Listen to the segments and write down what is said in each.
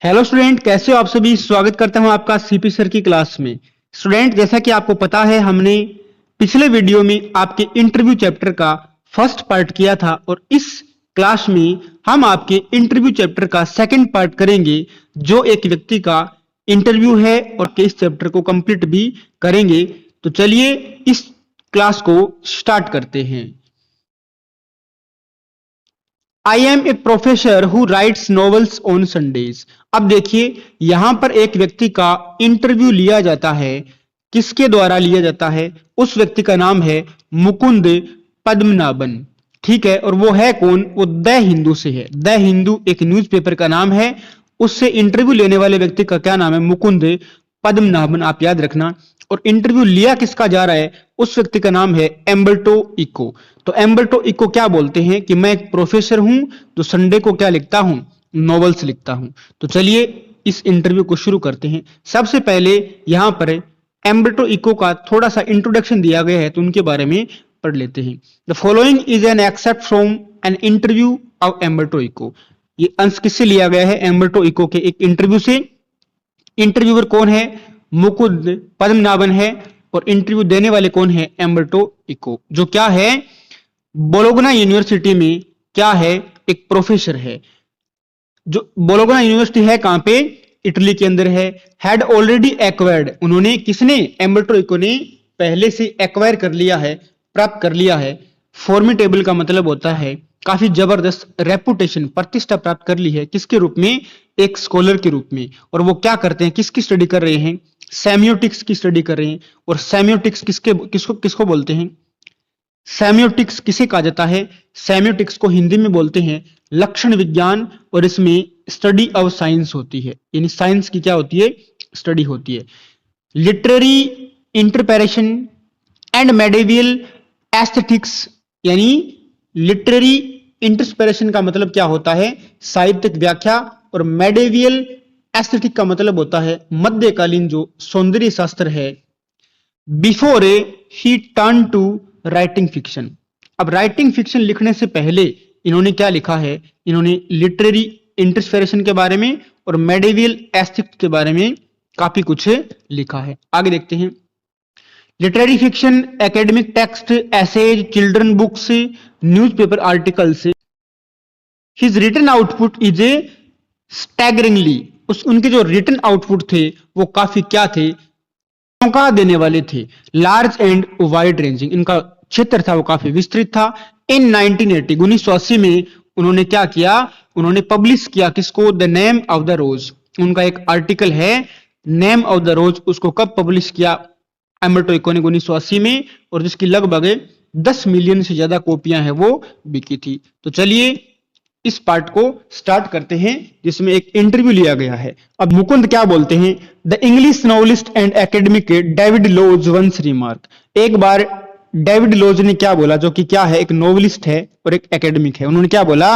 Hello student, कैसे हो आप सभी। स्वागत करता हूं आपका सीपी सर की क्लास में। स्टूडेंट, जैसा कि आपको पता है, हमने पिछले वीडियो में आपके इंटरव्यू चैप्टर का फर्स्ट पार्ट किया था और इस क्लास में हम आपके इंटरव्यू चैप्टर का सेकंड पार्ट करेंगे, जो एक व्यक्ति का इंटरव्यू है और के इस चैप्टर को कंप्लीट भी करेंगे। तो चलिए इस क्लास को स्टार्ट करते हैं। I am a professor who writes novels on Sundays. अब देखिए, यहां पर एक व्यक्ति का इंटरव्यू लिया जाता है। किसके द्वारा लिया जाता है? उस व्यक्ति का नाम है मुकुंद पद्मनाभन। ठीक है, और वो है कौन? वो द हिंदू से है। द हिंदू एक न्यूज़पेपर का नाम है। उससे इंटरव्यू लेने वाले व्यक्ति का क्या नाम है? मुकुंद पद्मनाभन, आप याद रखना। और इंटरव्यू लिया किसका जा रहा है? उस व्यक्ति का नाम है एम्बर्टो इको। तो एम्बर्टो इको क्या बोलते हैं कि मैं एक प्रोफेसर हूं, तो संडे को क्या लिखता हूं? नॉवेल्स लिखता हूं। तो चलिए इस इंटरव्यू को शुरू करते हैं। सबसे पहले यहां पर एम्बर्टो इको का थोड़ा सा इंट्रोडक्शन दिया गया है, तो उनके बारे में पढ़ लेते हैं। The following is an excerpt from an interview of Umberto Eco. ये अंश किससे लिया गया है? एम्बर्टो इको के एक इंटरव्यू से। इंटरव्यूअर कौन है? मुकुंद पद्मनाभन है। और इंटरव्यू देने वाले कौन है? एम्बर्टो इको, जो क्या है? बोलोगना यूनिवर्सिटी में क्या है? एक प्रोफेसर है। जो बोलोगना यूनिवर्सिटी है कहां पे? इटली के अंदर है। हैड ऑलरेडी एक्वायर्ड, उन्होंने, किसने? एम्बर्टो इको ने पहले से एक्वायर कर लिया है, प्राप्त कर लिया है। फॉर्मिटेबल का मतलब होता है काफी जबरदस्त, रेपुटेशन, प्रतिष्ठा प्राप्त कर ली है। किसके रूप में? एक स्कॉलर के रूप में। और वो क्या करते हैं? किसकी स्टडी कर रहे हैं? सेमियोटिक्स की स्टडी कर रहे हैं। और सेमियोटिक्स किसके किसको किसको बोलते हैं? सेमियोटिक्स किसे कहा जाता है? सेमियोटिक्स को हिंदी में बोलते हैं लक्षण विज्ञान। और इसमें स्टडी ऑफ साइंस होती है, यानी साइंस की क्या होती है? स्टडी होती है। Literary interpretation and medieval aesthetics, यानी लिटरेरी इंटरप्रेशन का मतलब क्या होता है? साहित्यिक व्याख्या। और मेडिवियल एस्थेटिक का मतलब होता है मध्यकालीन जो सौंदर्य शास्त्र है। Before he turn to writing fiction. अब राइटिंग फिक्शन लिखने से पहले इन्होंने क्या लिखा है? इन्होंने लिटरेरी इंटरप्रेशन के बारे में और मेडिवियल एस्थेटिक्स के बारे में काफी कुछ लिखा है। आगे देखते हैं। Literary fiction, academic text, essays, children books, newspaper articles. His written output is a staggeringly, उस उनके जो रिटन आउटपुट थे वो काफी क्या थे? चौंका देने वाले थे। लार्ज एंड वाइड रेंजिंग, इनका क्षेत्र था वो काफी विस्तृत था। इन 1980, 1980 में उन्होंने क्या किया? उन्होंने पब्लिश किया किसको? द नेम ऑफ द रोज। उनका एक आर्टिकल है नेम ऑफ द रोज। उसको कब पब्लिश किया? एम्बर्टो इको ने 1980 में, और जिसकी लगभग 10 मिलियन से ज्यादा कॉपियां हैं वो बिकी थी। तो चलिए इस पार्ट को स्टार्ट करते हैं, जिसमें एक इंटरव्यू लिया गया है। अब मुकुंद क्या बोलते हैं? The English novelist and academic David Lodge once remark. एक बार डेविड लॉज ने क्या बोला, जो कि क्या है? एक नॉवलिस्ट है और एक एकेडमिक है। उन्होंने क्या बोला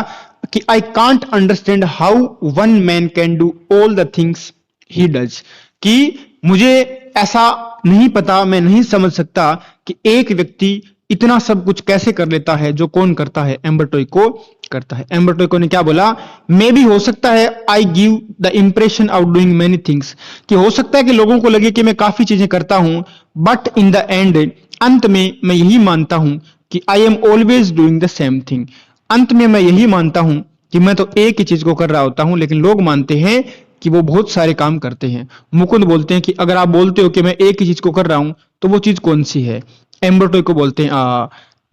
कि I can't understand how one man can do all the things he does. कि मुझे ऐसा नहीं पता, मैं नहीं समझ सकता कि एक व्यक्ति इतना सब कुछ कैसे कर लेता है, जो कौन करता है? एम्बर्टो इको करता है। एम्बर्टो इको ने क्या बोला? मे भी हो सकता है I give the impression of doing many things, कि हो सकता है कि लोगों को लगे कि मैं काफी चीजें करता हूं, बट इन द एंड, अंत में मैं यही मानता हूं कि I am always doing the same thing. अंत में मैं यही मानता हूं कि मैं तो एक ही चीज को कर रहा होता हूं, लेकिन लोग मानते हैं कि वो बहुत सारे काम करते हैं। मुकुंद बोलते हैं कि अगर आप बोलते हो कि मैं एक ही चीज को कर रहा हूं, तो वो चीज कौन सी है? एम्बर्टो को बोलते हैं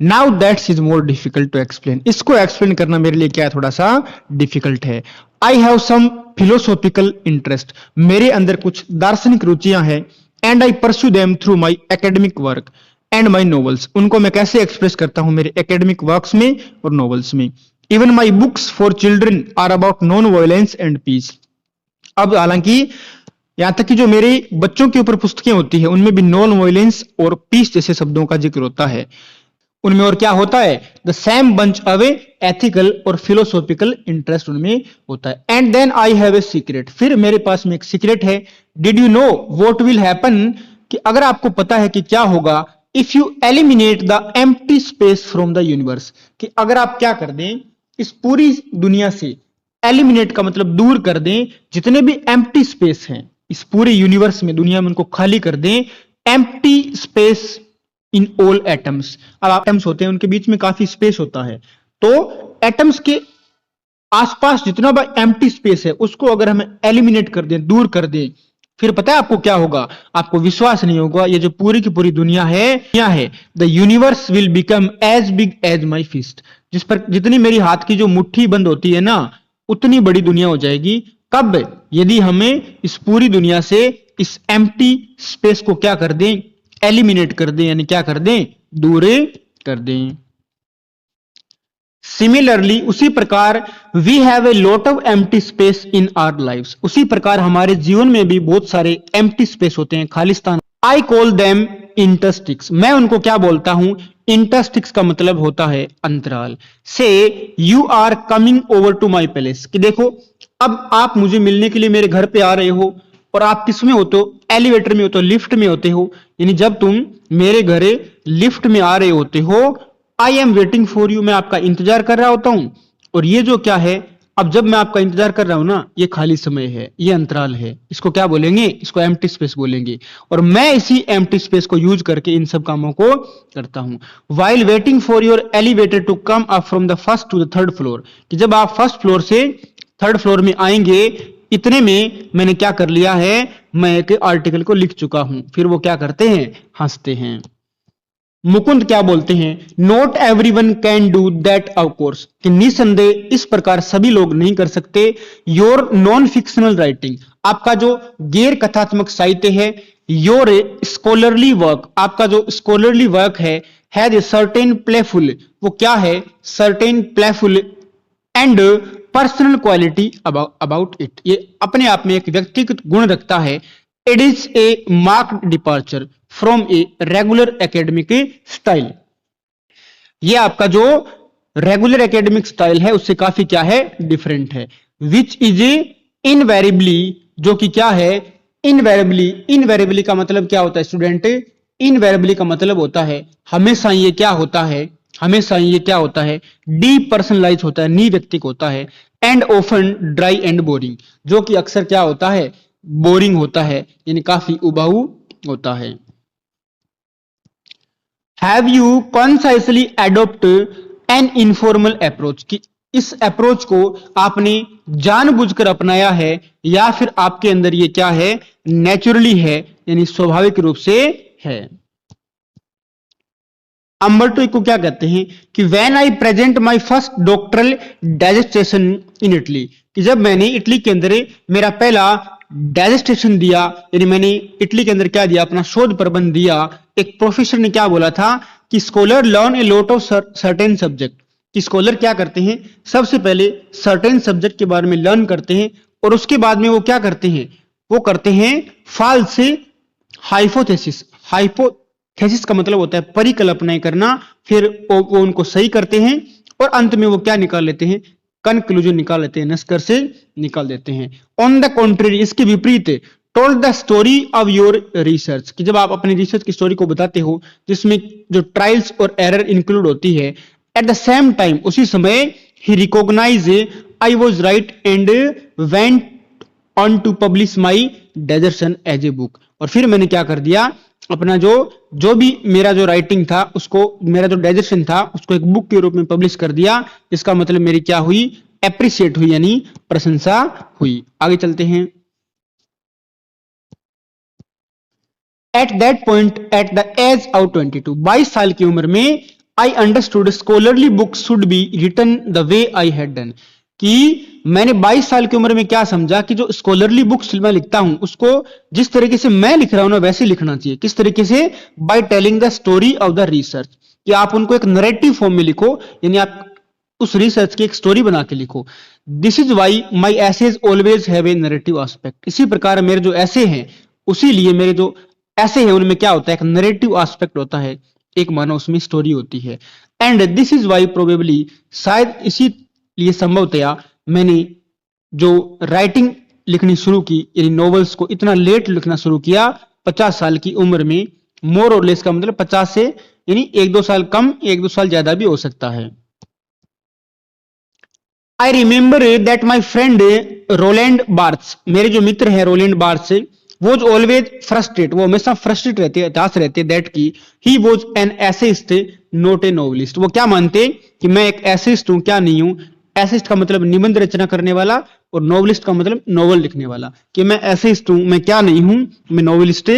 now that's is more difficult to explain. इसको एक्सप्लेन करना मेरे लिए क्या है? थोड़ा सा डिफिकल्ट है। I have some philosophical interest, मेरे अंदर कुछ दार्शनिक रुचियां हैं। And I pursue them through my academic work and my novels, उनको मैं कैसे एक्सप्रेस करता हूं? मेरे एकेडमिक वर्क्स में और नॉवेल्स में। Even my books for children are about non violence and peace. अब हालांकि यहां तक कि जो मेरे बच्चों के ऊपर पुस्तकें होती है, उनमें भी नॉन वायलेंस और पीस जैसे शब्दों का जिक्र होता है। उनमें और क्या होता है? The same bunch away ethical और फिलोसॉफिकल इंटरेस्ट उनमें होता है। And then I have a secret, फिर मेरे पास में एक सीक्रेट है। Did you know what will happen, कि अगर आपको पता है कि क्या होगा, if you eliminate the empty space from the universe, कि अगर आप क्या कर दें, इस पूरी दुनिया से एलिमिनेट का मतलब दूर कर दें, जितने भी एम्प्टी स्पेस हैं इस पूरे यूनिवर्स में, दुनिया में, उनको खाली कर दें। Empty space in all atoms. अब एटम्स होते हैं, उनके बीच में काफी स्पेस होता है, तो एटम्स के आसपास जितना भी एम्प्टी स्पेस है उसको अगर हम एलिमिनेट कर दें, दूर कर दें, फिर पता है आपको क्या होगा? आपको विश्वास नहीं होगा, ये जो पूरी की पूरी दुनिया है, the universe will become as big as my fist. जिस पर जितनी मेरी हाथ की जो मुट्ठी बंद होती है ना, उतनी बड़ी दुनिया हो जाएगी। कब? यदि हमें इस पूरी दुनिया से इस एम्प्टी स्पेस को क्या कर दें? एलिमिनेट कर दें, यानी क्या कर दें? दूर कर दें। सिमिलरली, उसी प्रकार we have a lot of empty space in our lives. उसी प्रकार हमारे जीवन में भी बहुत सारे एम्प्टी स्पेस होते हैं, खालिस्तान। I call them interstices. मैं उनको क्या बोलता हूं? इंटरस्टिक्स का मतलब होता है अंतराल। So you are coming over to my palace, कि देखो अब आप मुझे मिलने के लिए मेरे घर पे आ रहे हो, और आप किस में होते हो? एलिवेटर में होते हो, लिफ्ट में होते हो। यानी जब तुम मेरे घरे लिफ्ट में आ रहे होते हो, I am waiting for you, मैं आपका इंतजार कर रहा होता हूं। और ये जो क्या है, अब जब मैं आपका इंतजार कर रहा हूं ना, ये खाली समय है, ये अंतराल है। इसको क्या बोलेंगे? इसको एम्प्टी स्पेस बोलेंगे। और मैं इसी एम्प्टी स्पेस को यूज करके इन सब कामों को करता हूं। While waiting for your elevator to come up from the first to the third floor, कि जब आप फर्स्ट फ्लोर से थर्ड फ्लोर में आएंगे, इतने में मैंने क्या कर लिया है? मैं एक आर्टिकल को लिख चुका हूं। फिर वो क्या करते हैं? हंसते हैं। मुकुंद क्या बोलते हैं? Not everyone can do that of course, कि निसंदेह इस प्रकार सभी लोग नहीं कर सकते। योर नॉन फिक्शनल राइटिंग, आपका जो गैर कथात्मक साहित्य है, योर स्कॉलरली वर्क, आपका जो scholarly work has a certain playful, वो क्या है? Certain playful and personal quality about it, ये अपने आप में एक व्यक्तिगत गुण रखता है। It is a marked departure from a regular academic style, ये आपका जो रेगुलर एकेडमिक स्टाइल है उससे काफी क्या है? डिफरेंट है। विच इज इनवेरिबली, जो कि क्या है? इनवेरिबली। इनवेरिबली का मतलब क्या होता है स्टूडेंट? इनवेरिबली का मतलब होता है हमेशा ये क्या होता है? हमेशा ये क्या होता है? डीपर्सनलाइज होता है, नी व्यक्तिक होता है। And often dry and boring, जो कि अक्सर क्या होता है? बोरिंग होता है, यानी काफी उबाऊ होता है। Have you consciously adopt an informal approach, कि इस अप्रोच को आपने जानबूझकर अपनाया है, या फिर आपके अंदर ये क्या है? नेचुरली है, यानी स्वाभाविक रूप से है। अम्बर्टो को क्या कहते हैं? कि when I present my first doctoral dissertation in Italy, कि जब मैंने इटली के अंदर मेरा पहला डाइजेस्टेशन दिया, यानी मैंने इटली के अंदर क्या दिया? अपना शोध प्रबंध दिया। एक प्रोफेसर ने क्या बोला था? कि scholar learn A lot of certain subject, कि स्कॉलर क्या करते हैं? सबसे पहले सर्टेन सब्जेक्ट के बारे में लर्न करते हैं, और उसके बाद में वो क्या करते हैं? वो करते हैं फाल्स हाइपोथेसिस। हाइपोथेसिस का मतलब होता है परिकल्पनाएं करना, फिर वो उनको सही करते हैं, और अंत में वो क्या निकाल लेते हैं? कंक्लूजन निकाल लेते हैं, निष्कर्ष से निकाल देते हैं। ऑन द कॉन्ट्रेरी, इसके विपरीत, told the story of your research, कि जब आप अपने रिसर्च की स्टोरी को बताते हो, जिसमें जो ट्रायल्स और एरर इंक्लूड होती है, एट द सेम टाइम, उसी समय, he recognise I was right and went on to publish my dissertation as a book. और फिर मैंने क्या कर दिया? अपना जो भी मेरा जो राइटिंग था उसको, मेरा जो डाइजेशन था उसको एक बुक के रूप में पब्लिश कर दिया। इसका मतलब मेरी क्या हुई? एप्रिशिएट हुई, यानी प्रशंसा हुई। आगे चलते हैं। At that point, at the age of 22, 22 साल की उम्र में, I understood scholarly book should be written the way I had done, कि मैंने 22 साल की उम्र में क्या समझा? कि जो स्कॉलरली बुक्स मैं लिखता हूं उसको जिस तरीके से मैं लिख रहा हूं ना, वैसे लिखना चाहिए। किस तरीके से? By telling the story of the research, कि आप उनको एक नरेटिव फॉर्म में लिखो, यानी आप उस रिसर्च की एक स्टोरी बना के लिखो। This is why my essays always have a narrative aspect, इसी प्रकार मेरे जो ऐसे हैं, उसी लिए मेरे जो ऐसे हैं उनमें क्या होता है? एक नरेटिव एस्पेक्ट होता है, एक मानो उसमें स्टोरी होती है। And this is why probably, शायद इसीलिए संभवतया मैंने जो राइटिंग लिखनी शुरू की, यानी नॉवेल्स को इतना लेट लिखना शुरू किया, 50 साल की उम्र में। मोर और लेस का मतलब 50 से, यानी 1-2 साल कम, 1-2 साल ज्यादा भी हो सकता है। I remember that my friend Roland Barthes, मेरे जो मित्र है Roland Barthes, was always frustrate, वो हमेशा फ्रस्ट्रेट रहते, हताश रहते, दैट की he was an essayist not a novelist, वो क्या मानते कि मैं एक एसेइस्ट हूं, क्या नहीं हूं। एसेइस्ट का मतलब निबंध रचना करने वाला और नोवेलिस्ट का मतलब नोवेल लिखने वाला, कि मैं एसेइस्ट हूं, मैं क्या नहीं हूं, मैं नोवेलिस्ट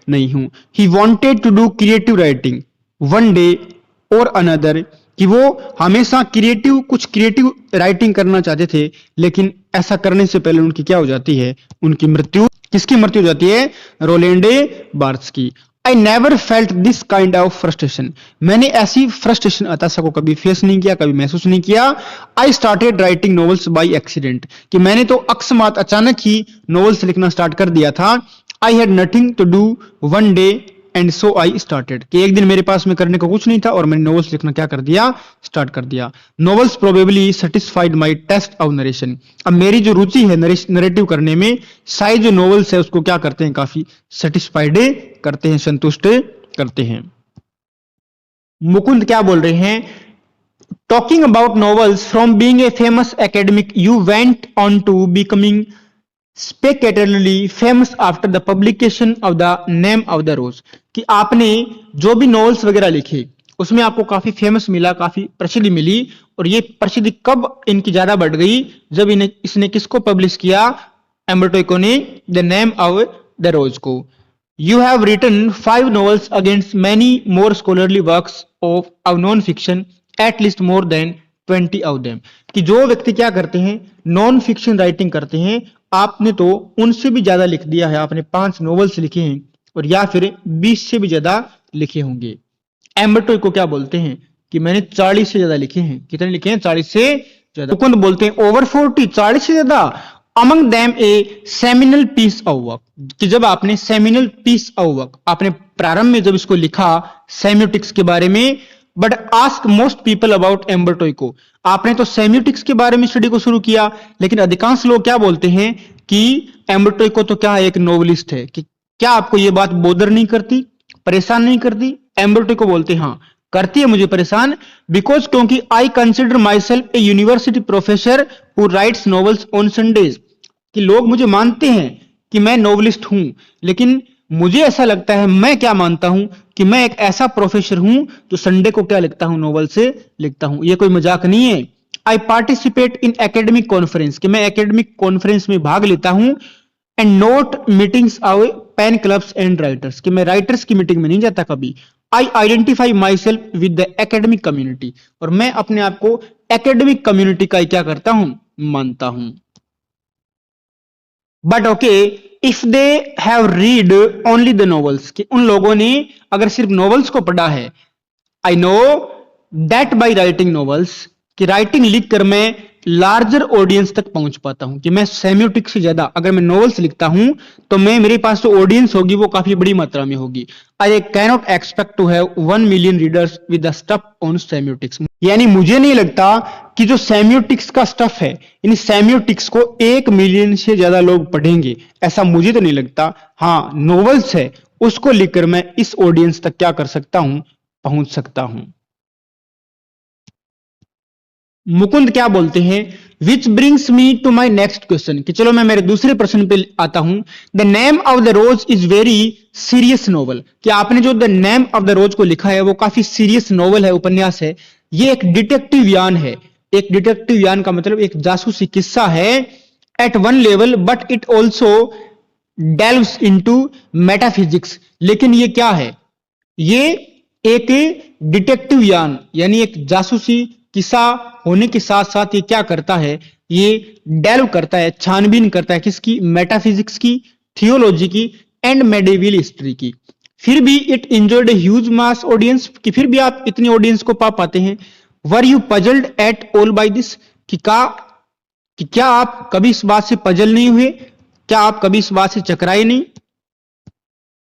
नहीं हूं। He wanted to do creative writing one day और अनदर, कि वो हमेशा कुछ क्रिएटिव राइटिंग करना चाहते थे, लेकिन ऐसा करने से पहले उनकी क्या हो जाती है, उनकी मृत्यु। किसकी मृत्यु हो जाती है? रोलैंड बार्थ की। I never felt this kind of frustration, मैंने ऐसी फ्रस्ट्रेशन हताशा को कभी फेस नहीं किया, कभी महसूस नहीं किया। I started writing novels by accident, कि मैंने तो अकस्मात अचानक ही नॉवेल्स लिखना स्टार्ट कर दिया था। I had nothing to do one day and so I started, कि एक दिन मेरे पास में करने को कुछ नहीं था और मैंने नॉवेल्स लिखना क्या कर दिया, स्टार्ट कर दिया। Novels probably satisfied my taste of narration, अब मेरी जो रुचि है नरेटिव करने में, शायद जो नॉवेल्स है उसको क्या करते हैं, काफी सेटिस्फाइड करते हैं, संतुष्ट करते हैं। मुकुंद क्या बोल रहे हैं? Talking about novels from being a famous academic you went on to becoming spectacularly famous after the publication of the name of the rose, कि आपने जो भी नॉवेल्स वगैरह लिखे उसमें आपको काफी फेमस मिला, काफी प्रसिद्धि मिली, और ये प्रसिद्धि कब इनकी ज्यादा बढ़ गई, जब इसने किसको पब्लिश किया? एम्बर्टो इको ने the name of the rose को। You have written 5 novels against many more scholarly works of non fiction, at least more than 20 of them, कि जो व्यक्ति क्या करते हैं, नॉन फिक्शन राइटिंग करते हैं, आपने तो उनसे भी ज्यादा लिख दिया है, आपने 5 नॉवेल्स लिखे हैं, और या फिर 20 से भी ज्यादा लिखे होंगे। एम्बर्टो को क्या बोलते हैं कि मैंने 40 से ज्यादा लिखे हैं। कितने लिखे हैं? 40 से ज्यादा। मुकुंद बोलते हैं ओवर 40, 40 से ज्यादा। Among them a seminal piece of work, कि जब आपने सेमिनल पीस ऑफ वर्क, आपने प्रारंभ में जब इसको लिखा सेमियोटिक्स के बारे में, but ask most people about Umberto Eco, आपने तो सेमियोटिक्स के बारे में स्टडी को शुरू किया, लेकिन अधिकांश लोग क्या बोलते हैं कि एम्बर्टो इको तो क्या है, एक नोवेलिस्ट है। कि क्या आपको ये बात बोदर नहीं करती, परेशान नहीं करती? एम्बर्टो इको बोलते हैं हाँ करती है मुझे परेशान, बिकॉज क्योंकि I consider my self A university professor who writes novels on Sundays, कि लोग मुझे मानते हैं कि मैं नोवेलिस्ट हूं, लेकिन मुझे ऐसा लगता है, मैं क्या मानता हूं कि मैं एक ऐसा प्रोफेसर हूं जो संडे को क्या लिखता हूं, नोवेल से लिखता हूं। ये कोई मजाक नहीं है। I participate in academic conference, कि मैं एकेडमिक कॉन्फ्रेंस में भाग लेता हूं, and note meetings of pen clubs and writers, कि मैं राइटर्स की मीटिंग में नहीं जाता कभी। I identify myself with the academic community, और मैं अपने आप को एकेडमिक कम्युनिटी का क्या करता हूं, मानता हूं। But okay if they have read only the novels, कि उन लोगों ने अगर सिर्फ नॉवेल्स को पढ़ा है, I know that by writing novels, कि राइटिंग लिखकर मैं लार्जर ऑडियंस तक पहुंच पाता हूं, कि मैं सेमियोटिक्स से ज्यादा अगर मैं नॉवेल्स लिखता हूं तो मैं मेरे पास जो ऑडियंस होगी वो काफी बड़ी मात्रा में होगी। I can not expect to have 1 million readers with the stuff on semiotics, यानी मुझे नहीं लगता कि जो सेमियोटिक्स का स्टफ है, इन सेमियोटिक्स को 1 million से ज्यादा लोग पढ़ेंगे, ऐसा मुझे तो नहीं लगता। हाँ नॉवेल्स है उसको लिखकर मैं इस ऑडियंस तक क्या कर सकता हूं, पहुंच सकता हूं। मुकुंद क्या बोलते हैं? Which brings me to my next question, कि चलो मैं मेरे दूसरे प्रश्न पे आता हूं। The name of the rose is very serious novel, कि आपने जो the name of the rose को लिखा है वो काफी सीरियस नॉवल है, उपन्यास है। ये एक डिटेक्टिव यान है। एक डिटेक्टिव यान का मतलब एक जासूसी किस्सा है at one level, but it also delves into metaphysics. लेकिन ये क्या है? ये एक डिटेक्टिव यान यानी एक जासूसी किस्सा होने के साथ साथ ये क्या करता है, ये डेल्व करता है, छानबीन करता है किसकी? मेटाफिजिक्स की, थियोलॉजी की एंड मेडिवल हिस्ट्री की। फिर भी it enjoyed a huge mass audience, कि फिर भी आप इतनी ऑडियंस को पा पाते हैं। Were you puzzled at all by this, कि क्या आप कभी इस बात से पजल नहीं हुए? क्या आप कभी इस बात से चकराए नहीं?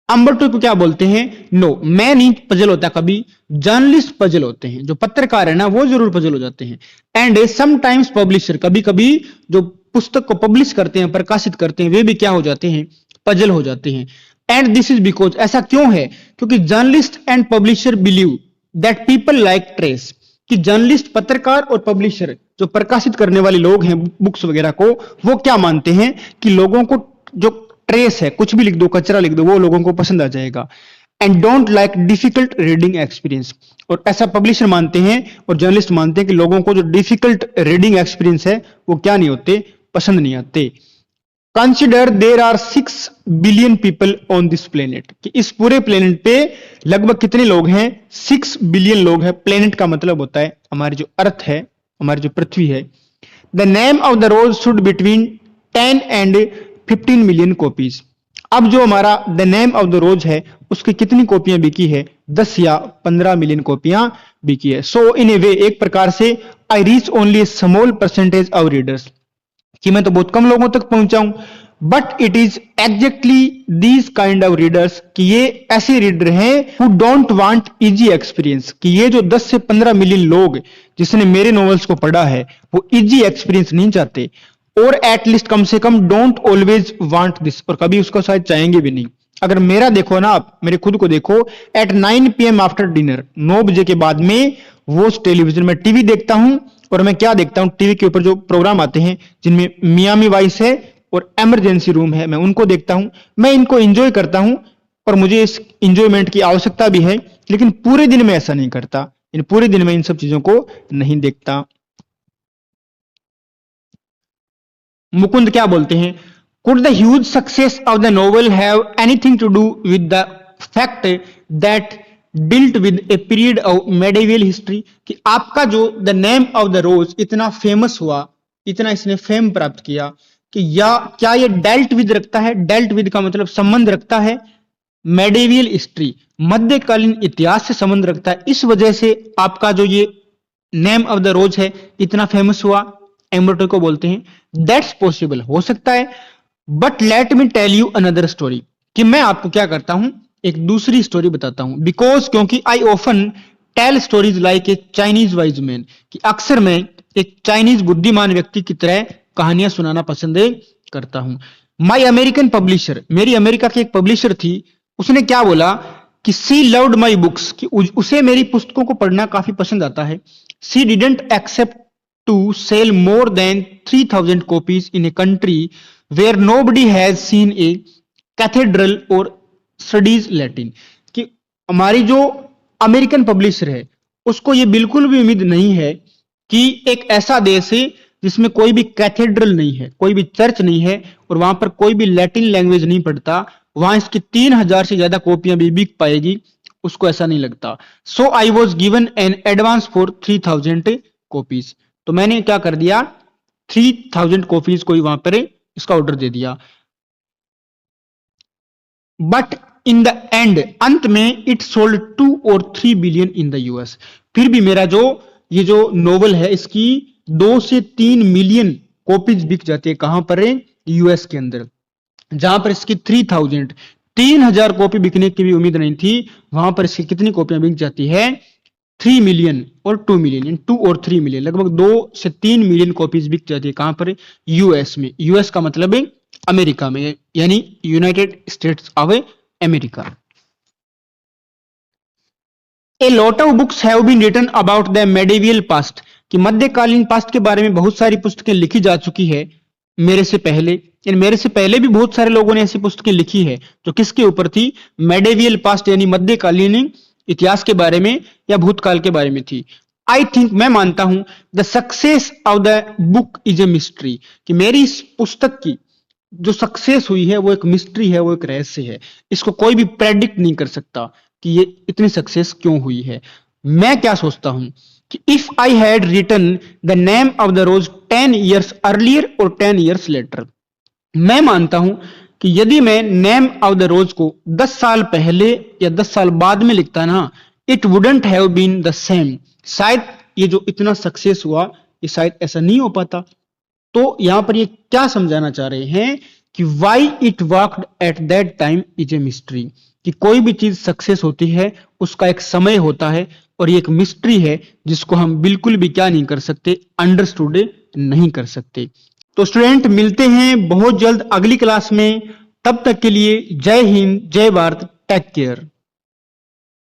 एम्बर्टो को क्या बोलते हैं? नो मैं नहीं पजल होता कभी, जर्नलिस्ट पजल होते हैं, जो पत्रकार है ना वो जरूर पजल हो जाते हैं। एंड समटाइम्स पब्लिशर, कभी कभी जो पुस्तक को पब्लिश करते हैं, प्रकाशित करते हैं, वे भी क्या हो जाते हैं? पजल हो जाते हैं। एंड दिस इज बिकॉज, ऐसा क्यों है? क्योंकि journalist and publisher believe that people like trace, कि जर्नलिस्ट पत्रकार और पब्लिशर जो प्रकाशित करने वाले लोग हैं बुक्स वगैरह को, वो क्या मानते हैं कि लोगों को जो ट्रेस है, कुछ भी लिख दो, कचरा लिख दो, वो लोगों को पसंद आ जाएगा। And don't like difficult reading experience, और ऐसा पब्लिशर मानते हैं और जर्नलिस्ट मानते हैं कि लोगों को जो डिफिकल्ट रीडिंग एक्सपीरियंस है वो क्या नहीं होते, पसंद नहीं आते। Consider there are 6 billion people on this planet, कि इस पूरे प्लेनेट पे लगभग कितने लोग हैं, 6 बिलियन लोग हैं। प्लेनेट का मतलब होता है हमारी जो अर्थ है, हमारी जो पृथ्वी है। The name of the rose should between 10 and 15 million copies. अब जो हमारा the name of the rose है उसकी कितनी कॉपियां बिकी है, 10 या 15 मिलियन कॉपियां बिकी है। सो इन ए वे, एक प्रकार से I reach only small percentage of readers, कि मैं तो बहुत कम लोगों तक पहुंचाऊं। But it is exactly these kind of readers, कि ये ऐसे रीडर हैं who don't want easy experience, कि ये जो 10 से 15 मिलियन लोग जिसने मेरे नॉवेल्स को पढ़ा है वो इजी एक्सपीरियंस नहीं चाहते, और एटलीस्ट कम से कम डोंट ऑलवेज वांट दिस, और कभी उसको शायद चाहेंगे भी नहीं। अगर मेरा देखो ना, आप मेरे खुद को देखो, एट 9 PM आफ्टर डिनर, 9 बजे के बाद में वो टेलीविजन में टीवी देखता हूं, और मैं क्या देखता हूं, टीवी के ऊपर जो प्रोग्राम आते हैं जिनमें मियामी वाइस है और इमरजेंसी रूम है, मैं उनको देखता हूं, मैं इनको एंजॉय करता हूं, और मुझे इस एंजॉयमेंट की आवश्यकता भी है, लेकिन पूरे दिन में ऐसा नहीं करता, इन पूरे दिन में इन सब चीजों को नहीं देखता। मुकुंद क्या बोलते हैं, could the huge success of the novel have anything to do with the fact that dealt with a period of medieval history, कि आपका जो the name of the rose इतना फेमस हुआ, इतना इसने फेम प्राप्त किया, कि या क्या ये डेल्ट विद रखता है, डेल्ट विद का मतलब संबंध रखता है मेडिवल हिस्ट्री, मध्यकालीन इतिहास से संबंध रखता है, इस वजह से आपका जो ये नेम ऑफ द रोज है इतना फेमस हुआ। एम्ब्रोटो को बोलते हैं, दैट्स पॉसिबल, हो सकता है। But let me tell you another story, कि मैं आपको क्या करता हूं, एक दूसरी स्टोरी बताता हूं। बिकॉज, क्योंकि I often tell stories like a Chinese wise man, कि अक्सर मैं एक चाइनीज बुद्धिमान व्यक्ति की तरह कहानियां सुनाना पसंद करता हूं। माई अमेरिकन पब्लिशर, मेरी अमेरिका की एक पब्लिशर थी, उसने क्या बोला कि सी लव्ड माई बुक्स, कि उसे मेरी पुस्तकों को पढ़ना काफी पसंद आता है। She didn't accept to sell more than 3000 copies in a country where nobody has seen a cathedral or studies Latin, कि हमारी जो अमेरिकन पब्लिशर है उसको ये बिल्कुल भी उम्मीद नहीं है कि एक ऐसा देश है जिसमें कोई भी कैथेड्रल नहीं है, कोई भी चर्च नहीं है, और वहां पर कोई भी लैटिन लैंग्वेज नहीं पढ़ता, वहां इसकी 3000 से ज्यादा कॉपियां भी बिक पाएगी, उसको ऐसा नहीं लगता। So I was given an advance for 3000 copies, तो मैंने क्या कर दिया, 3000 कॉपीज को ही वहां पर इसका ऑर्डर दे दिया। बट इन द एंड, अंत में इट सोल्ड 2 और 3 बिलियन इन द यूएस, फिर भी मेरा जो ये जो नोवेल है इसकी 2 से 3 मिलियन कॉपीज बिक जाती है, कहां पर है, यूएस के अंदर, जहां पर इसकी 3000 कॉपी बिकने की भी उम्मीद नहीं थी, वहां पर इसकी कितनी कॉपियां बिक जाती है, 3 मिलियन और 2 मिलियन, 2 और 3 मिलियन, लगभग 2 से 3 मिलियन कॉपीज बिक जाती है, कहां पर, यूएस में। यूएस का मतलब है अमेरिका में, यानी United States of America. A lot of books have been written about the medieval past, कि मध्यकालीन पास्ट के बारे में बहुत सारी पुस्तकें लिखी जा चुकी है मेरे से पहले, मेरे से पहले भी बहुत सारे लोगों ने ऐसी पुस्तकें लिखी है जो किसके ऊपर थी, मेडिवल पास्ट यानी मध्यकालीन इतिहास के बारे में या भूतकाल के बारे में थी। आई थिंक, मैं मानता हूं, the success of the book is a mystery, कि मेरी इस पुस्तक की जो सक्सेस हुई है वो एक मिस्ट्री है, वो एक रहस्य है, इसको कोई भी प्रेडिक्ट नहीं कर सकता कि ये इतनी सक्सेस क्यों हुई है। मैं क्या सोचता हूं कि if I had written the name of the rose 10 years earlier और 10 years लेटर, मैं मानता हूं कि यदि मैं नेम ऑफ द रोज को 10 साल पहले या 10 साल बाद में लिखता ना, it wouldn't have been the same, शायद ये जो इतना सक्सेस हुआ ये शायद ऐसा नहीं हो पाता। तो यहां पर ये क्या समझाना चाह रहे हैं कि why it worked at that time is a mystery, कि कोई भी चीज सक्सेस होती है उसका एक समय होता है, और ये एक मिस्ट्री है जिसको हम बिल्कुल भी क्या नहीं कर सकते, अंडरस्टूड नहीं कर सकते। तो स्टूडेंट, मिलते हैं बहुत जल्द अगली क्लास में, तब तक के लिए जय हिंद, जय भारत, टेक केयर।